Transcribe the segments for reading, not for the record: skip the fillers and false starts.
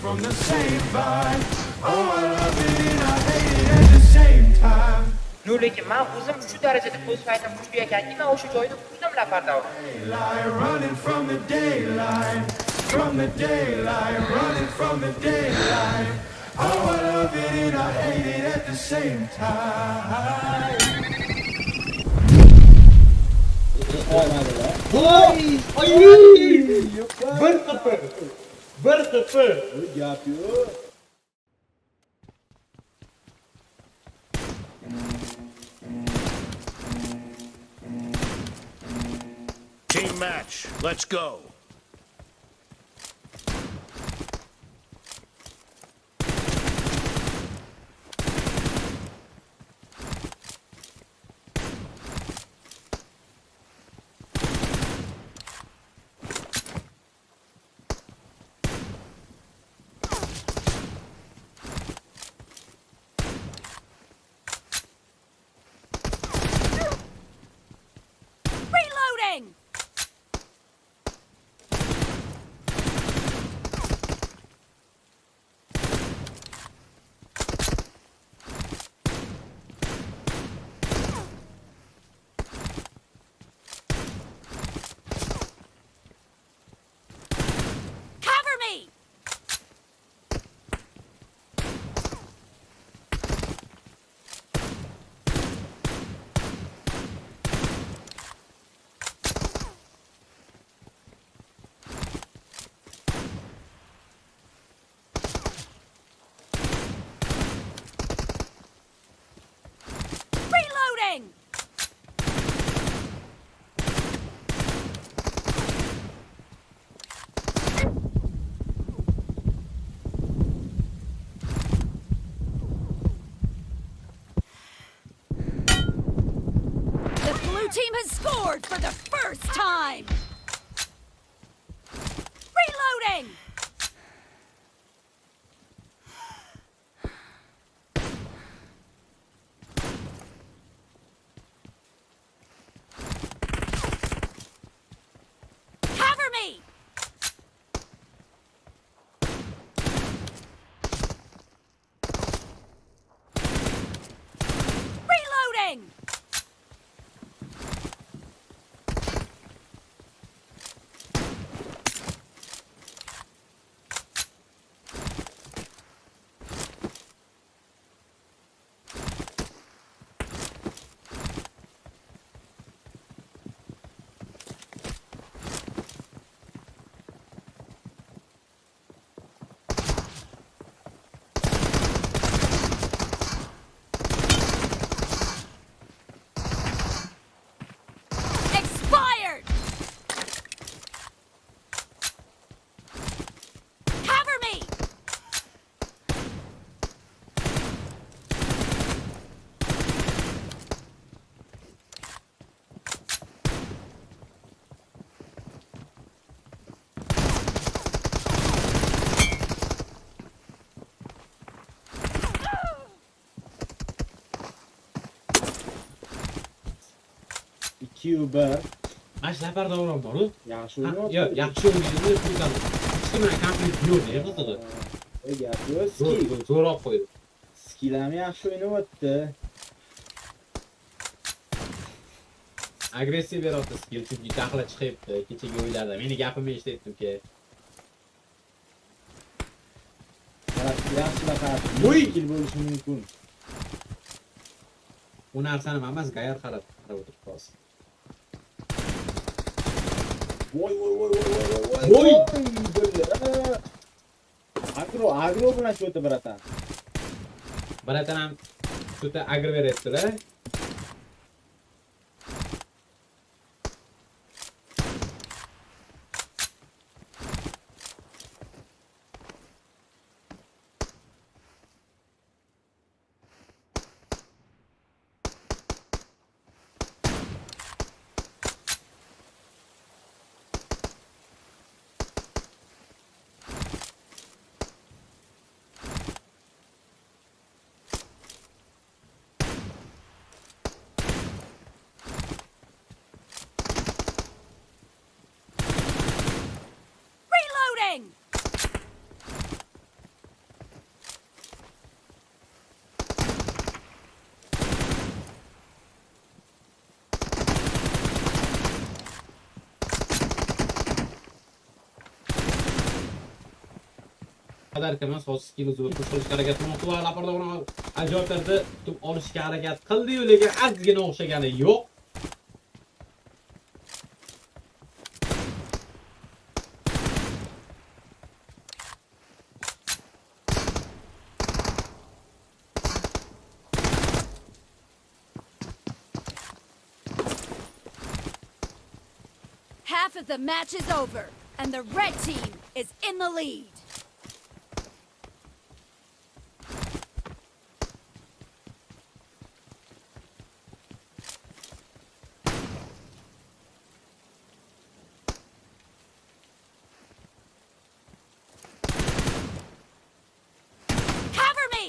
from the same vibe. Oh, I love it and I hate it at the same time. No, lekin men o'zim shu darajada ko'z qaytim kuchli ekanki, men o'sha joyda kuzdim laparda. Daylight, running from the daylight, from the daylight, running from the daylight. Oh, I love it and I hate it at the same time. Bir qıpır. Gap yo'q. Team match. Let's go. Reloading! Cover me! Reloading! The blue team has scored for the first time! Reloading! Cover me! Reloading! Expired! Cover me! Ikki yu bir. Mana shu safarda o'ram bor-ku. Yaxshi o'ynayapti. Yo'q, yaxshi o'ynaydi. Puldan. Hech kimdan kompyuter yo'q, ne qildi? Gap yo'q. Skill. Zo'r olib qo'ydi. Skill ham yaxshi o'ynayapti. Agressiv beryapti skill, chunki jahli chiqibdi kechagi o'yinlarda. Meni gapimni eshitdim-ki. Yaxshilab qarab. Voy! Skill bo'lishi mumkin. Bu narsani men emas, Gayar qarab o'tirib qolsin. Voy voy voy voy voy Voy! voy. Agro bilan shu bratan. Bratan ham shu yerda agr beryapti-da. qadar emas, hozir skilimizni qo'shishga harakat qilmoqda va laparda uni ajoyib tarzda tutib olishga harakat qildi-yu, lekin ozgina o'xshagani yo'q. Half of the match is over, and the red team is in the lead. Cover me!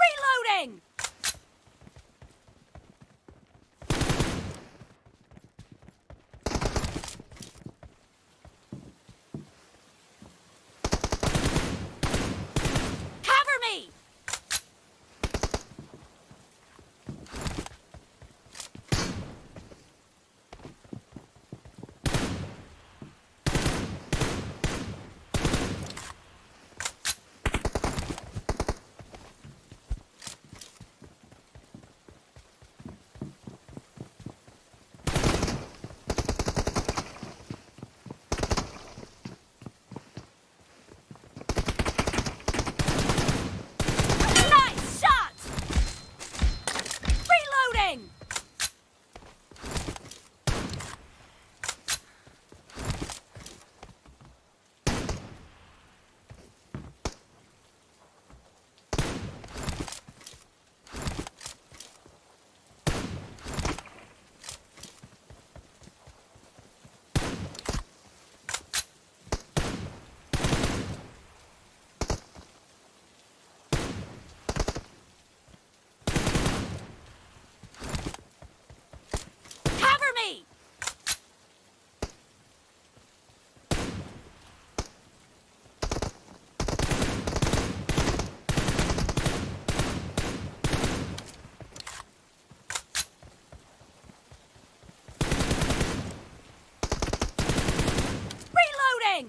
Reloading! Cover me! Nice shot! Reloading! Cover me! Reloading!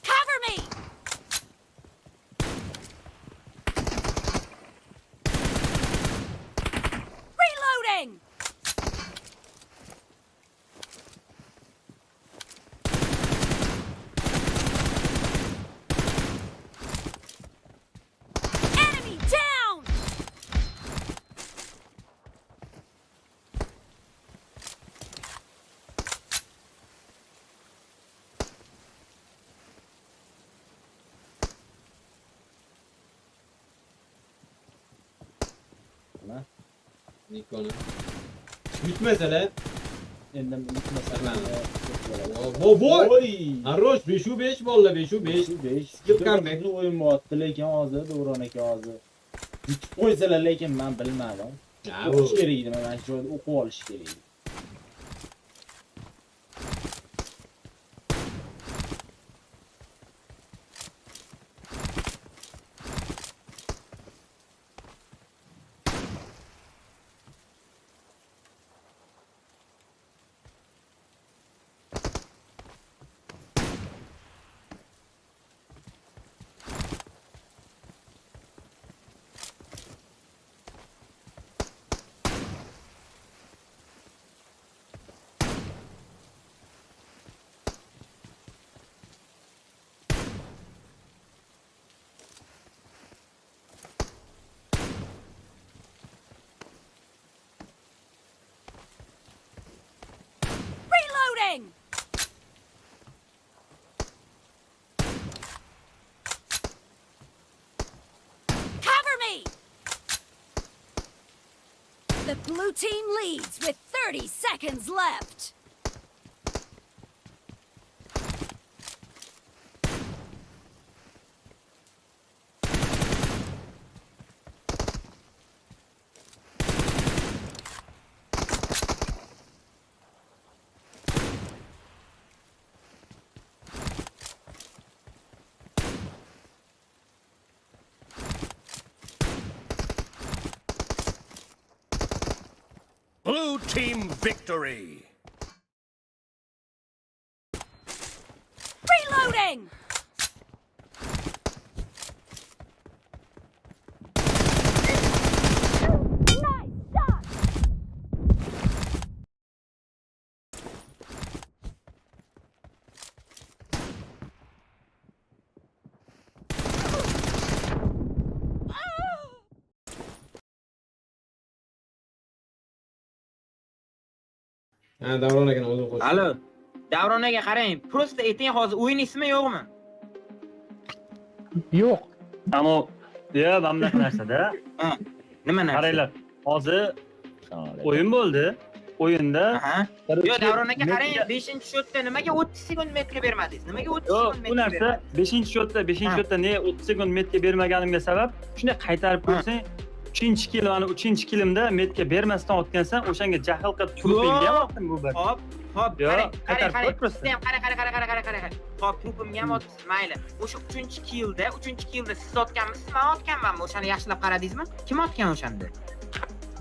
Cover me! Reloading! Enemy down! Nima? Nikoni. Yutmasalar. Endi Tamam. yutmasan. Voy! Voy! Arrosh 5-5 bolalar 5-5. 5 Skill comeback. o'yin bo'lyapti, lekin hozir Davron aka hozir yutib qo'ysalar, lekin men bilmadim. Ha, O'qish bu kerak edi, mana shu joyda o'qib olish kerak edi. Reloading! Cover me! The blue team leads with 30 seconds left. Blue team victory. Reloading! Nice shot! Ha, Davron akani o'zi qo'sh. Alo. Davron aka qarang, просто ayting hozir o'ynaysizmi yo'qmi? Yo'q. Ammo yo mana bunaqa narsada. Ha. Nima narsa? Qaranglar, hozir o'yin bo'ldi. O'yinda Aha. Yo, Davron aka qarang, 5-shotda nimaga 30 sekund metka bermadingiz? Nimaga 30 Yo'q, sekund bu metka narsa bermadingiz? 5-shotda ne 30 sekund metka bermaganimga sabab shunday qaytarib ko'rsang 3-kilim, ana 3-kilimda metka bermasdan otgansan, o'shanga jahl qilib turibingga ham otdim bu bir. Hop, Yo, qarang, qaytarib qarang. qo'y просто. Siz ham qarang. Hop, trupimga ham otibsiz, mayli. O'sha 3-killda siz otganmisiz, men otganmanmi? O'shani yaxshilab qaradingizmi? Kim otgan o'shanda?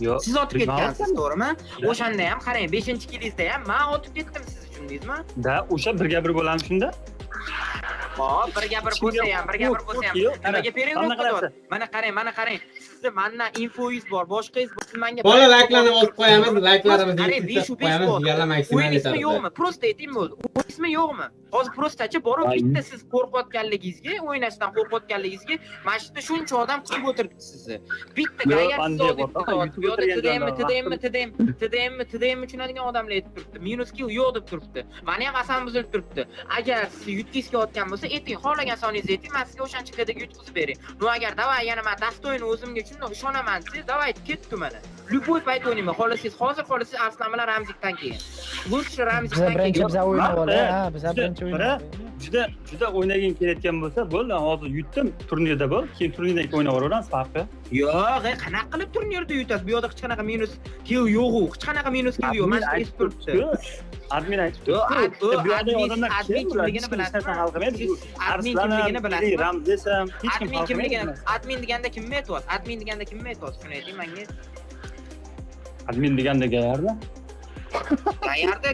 Yo'q. Siz otib ketgansiz, to'g'rimi? O'shanda ham qarang, 5-killingizda ham men otib ketdim siz uchun, deysizmi? Da, o'sha birga bir bo'lamiz shunda. Hop, birga bir bo'lsa ham. Nimaga periodik qilyapti? Mana qarang. Sizni mendan infoyingiz bor, boshqangiz bor. Siz menga Bola layklarni bosib qo'yamiz, layklarimizga qarang, 5 qo'yamiz, yana maksimal o'yinizmi etamiz. yo'qmi? Prosta ayting bo'ldi. O'yinizmi yo'qmi? Hozir prostachi borib bitta siz qo'rqayotganligingizga, o'ynashdan qo'rqayotganligingizga, mana shu yerda shuncha odam kutib o'tiribdi sizni. Bitta TDM uchunadigan odamlar aytib turibdi. Minus kill yo'q deb turibdi. Meni ham asam buzilib turibdi. Agar siz yutkizga otgan bo'lsa, ayting, xohlagan soningizni ayting, men sizga o'shancha KDga yutkizib beray. No agar davay yana men dastoyni o'zimga shunday ishonaman siz, davay ketdi mana. Любой payt o'ynayman. Hozir Arslan bilan Ramzikdan keyin. Lучше Ramzikdan keyin. Biza o'ynab ol, ha, biza birinchi o'ynab. Juda o'ynaging kelayotgan bo'lsa, bo'ldi, hozir yutdim, turnirda bo'l, keyin turnirdan keyin o'ynab olaveramiz farqi. Yo'q, qanaqa qilib turnirda yutasiz? Bu yoqda hech qanaqa minus kill yo'q, hech qanaqa minus kill yo'q. Mana shu turibdi. Admin aytib turibdi. Bu yerda odamlar admin kimligini bilasizmi? Admin kimligini bilasizmi? Ramz desam, hech kim admin deganda kimni aytyapsiz? Admin deganda kimni aytyapsiz? Shuni ayting menga. Admin deganda Gayarda.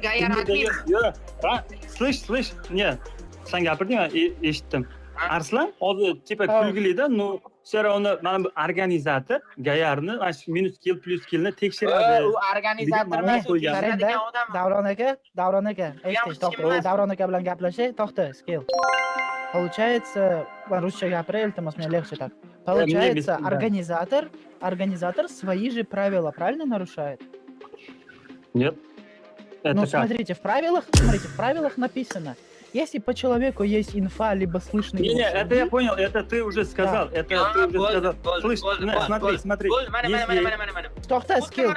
Gayar admin. Yo'q, слышь, не, sen gapirdingmi? Eshitdim. Arslan hozir tipa kulgilida, no, sera uni mana bu organizator Gayarni mana shu minus kill plus killni tekshiradi. U organizator emas, Qarang-da, Davron aka, eshitish, to'xta. Davron aka bilan gaplashay, to'xta, skill. Получается, man ruscha gapiray, iltimos, men lегче так. Получается, организатор свои же правила правильно нарушает? Нет. Ну, смотрите, в правилах написано, если по человеку есть инфа, либо слышно... Не, это я понял, это ты уже сказал, Да. Слышь, смотри. To'xta, skill,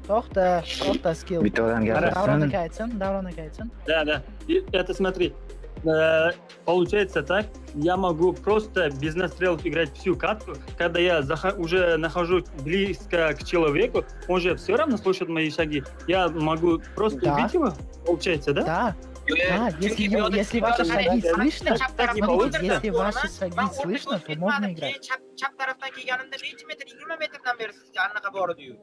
to'xta, skill. Bitta odam Davron gapirsin. aka aytsin. Да. Это смотри. Получается так, я могу просто без настрелов играть всю катку, когда я уже нахожусь близко к человеку, он же все равно слышит мои шаги. Я могу просто убить его, получается, да? Да, если ваши шаги слышно, смотрите, если ваши шаги слышно, то можно играть. Chap tarafdan kelganimda necha metr, 20 metrdan beri sizga anaqa bor edi-yu.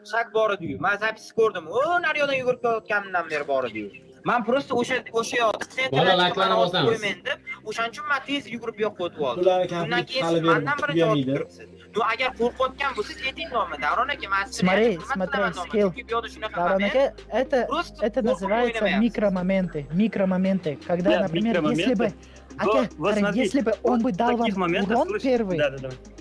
Shak bor edi-yu. Men zapis ko'rdim. O, naryodan yugurib kelayotganimdan beri bor edi-yu. Men prosta o'sha yoqda Bola layklarni bosamiz. qo'ymen deb, o'shaning uchun men tez yugurib yoqqa o'tib oldim. Ular Undan keyin hali siz mendan berib birinchi otib tugamaydi. turibsiz. No, agar qo'rqayotgan bo'lsangiz, ayting nomni. Davron aka, men sizni Смотри, hurmat qilaman nomni. skill. Chunki bu yoqda shunaqa Davron moment. aka, это называется микромоменты. Когда, например, если бы... Если бы он бы дал вам урон первый,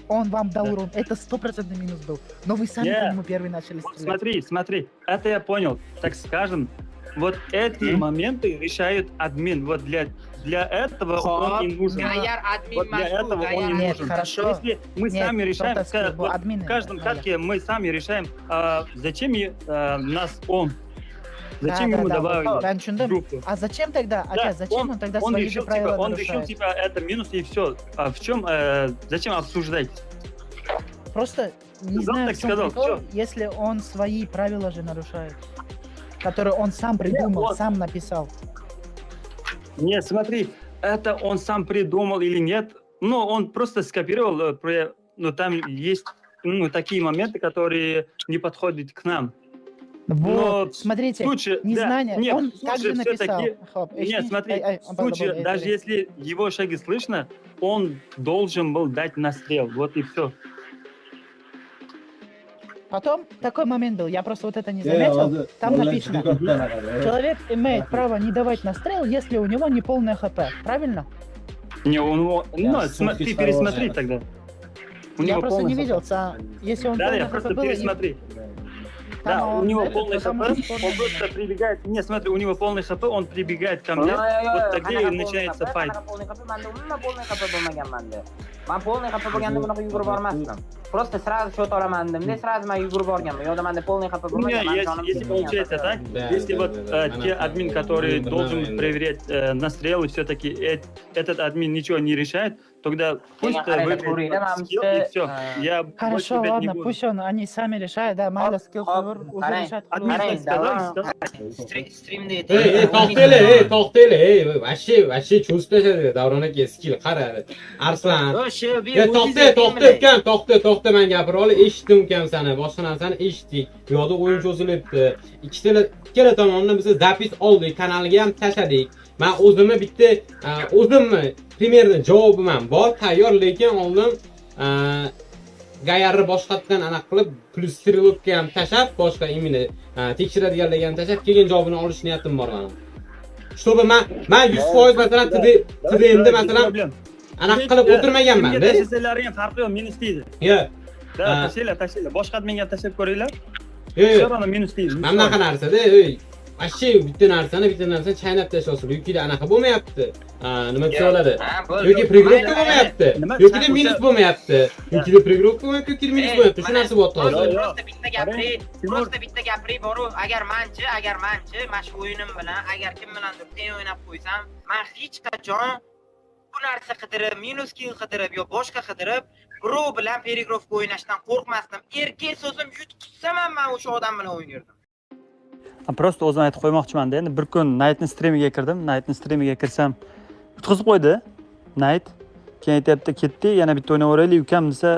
он вам дал урон, это 100% минус был. Но вы сами по нему первый начали стрелять. Смотри, это я понял. Так скажем, вот эти моменты решает админ. Вот для этого он и нужен. Вот для этого он и Нет, нужен. хорошо. Если мы сами решаем, в каждом катке мы сами решаем, зачем нас он. Зачем ему добавили группу? А зачем тогда? Зачем он тогда свои же правила Он нарушает? решил, типа, это минус и все. А в чем, зачем обсуждать? Просто не знаю, в чем прикол, если он свои правила же нарушает, которые он сам придумал, сам написал. Нет, смотри, это он сам придумал или нет, но он просто скопировал, но там есть такие моменты, которые не подходят к нам. Вот, смотрите, Случае, незнание, нет, он в также случае написал. всё-таки- Хоп, Нет, смотри, он в случае, подумал, даже если его шаги слышно, он должен был дать настрел. Вот и все. Потом такой момент был, я просто вот это не заметил. Там написано, человек имеет право не давать настрел, если у него не полное ХП. Правильно? Не, у него... Ну, сутки ты хорошие. пересмотри тогда. У Я него просто не полный видел, хп. если он Да, полное я ХП просто было, и пересмотри. там Да, у он него это, полный хп, потому он что он- просто прибегает... Не, смотри, у него полный хп, он прибегает ко мне, вот тогда и начинается файт. Man polniy xafa bo'lganda bunaqa yugurib bormasdim. Просто сразу shot olaman demda, sразу men yugurib borganman. Yo'lda menda polniy xafa У меня bo'lmagan. если получается так, Да, если да, вот да, те да. админ, который Да, должен да. проверять настрелы, все-таки этот админ ничего не решает, тогда пусть qaranglar, выберет ko'ringlar, вот mana скилл bizda, и все. Я больше Хорошо, опять не ладно, буду. пусть они сами решают, да, mayli skill qilaver, o'zi qarang, решать Admin qilaver. Streamda to'xtanglar, вообще чувствуешь Davron aka skill qara. Arslan. To'xta, men gapira olay, eshitdim ukam seni, boshqa narsani eshitdik. Bu yoqda o'yin cho'zilibdi. Ikkala tomondan biz zapis oldik, kanalga ham tashladik. Men o'zimni примерно javobim ham bor, tayyor, lekin oldin gayarni boshqatdan aniq qilib, plus strelokka ham tashlab, boshqa imini tekshiradiganlarga ham tashlab, keyin javobini olish niyatim bor mening. Чтобы men 100% masalan TDMda masalan anaqa qilib o'tirmaganman-da. Tashlasalar ham farqi yo'q, minus deydi. Yo'q. Da, tashlaylar. Boshqa adminga tashlab ko'ringlar. Yo'q. Все ravno minus deydi. Mana bunaqa narsada, вообще bitta narsani chaynab tashlaysiz. Yukida anaqa bo'lmayapti. Nima deyiladi? Yoki pregrupka bo'lmayapti. Yokida minus bo'lmayapti. Yokida pregrupka bo'lmayapti, yokida minus bo'lmayapti. Shu narsa bo'lyapti hozir. Prosta bitta gapiri boru, agar manchi, mana shu o'yinim bilan agar kim bilandir teng o'ynab qo'ysam, men hech qachon bu narsa qidirib, minus kill qidirib yo boshqa qidirib, birov bilan perigrovka o'ynashdan qo'rqmasdim. Erkak so'zim yutqizsam ham men o'sha odam bilan o'ynardim. Просто o'zim aytib qo'ymoqchiman-da. Endi bir kun Night'ning streamiga kirdim. Night'ning streamiga kirsam, yutqizib qo'ydi. Night keyin aytayapti, ketdi, yana bitta o'ynaveraylik ukam desa,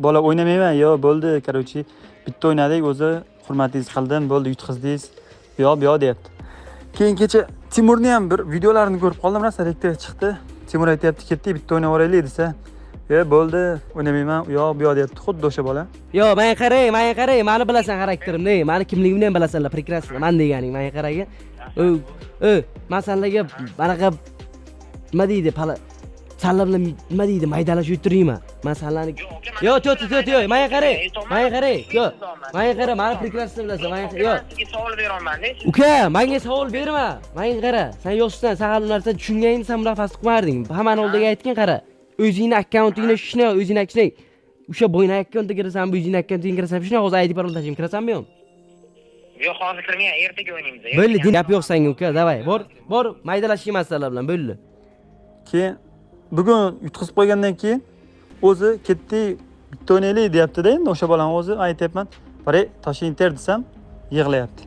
bola o'ynamayman, yo bo'ldi, короче, bitta o'ynadik, o'zi hurmatingiz qildim, bo'ldi, yutqizdingiz. Bu yoq deyapti. Keyin kecha Timurni ham bir videolarini ko'rib qoldim, rosa rektor chiqdi. Timur aytayapti, ketdi, bitta o'ynaveraylik desa, bo'ldi, o'ynamayman, u yoq bu yoq deyapti, xuddi o'sha bola. Yo, men qarang, meni bilasan xarakterimni, meni kimligimni ham bilasanlar, прекрасно. Men deganing, men qarang. Men senlarga bunaqa nima deydi, senlar bilan nima deydi, maydalash o'tirayman. Men senlarni Yo, to't, men qarang. Yo, men qarang, meni прекрасно bilasan, men yo. Sizga savol berolman-da. Uka, menga savol berma. Men qara, sen yoshsan, sen hali narsa tushunganding, sen bunaqa past qilmarding. Hammani oldiga aytgan qara. O'zingni akkauntingni shuni, o'zingni akkaunting. O'sha bo'yna akkauntiga kirasan, bu o'zingni akkauntiga kirasan, shuni hozir ID parol tashim kirasanmi yo'q? Yo'q, hozir kirmayman, ertaga o'ynaymiz. Bo'ldi, gap yo'q senga uka, davay. Bor, maydalashib masalalar bilan bo'ldi. Keyin bugun yutqizib qo'ygandan keyin o'zi ketdi, bitta o'ynaylik deyapti-da, endi o'sha bolani o'zi aytayapman. Bari Toshkent desam, yig'layapti.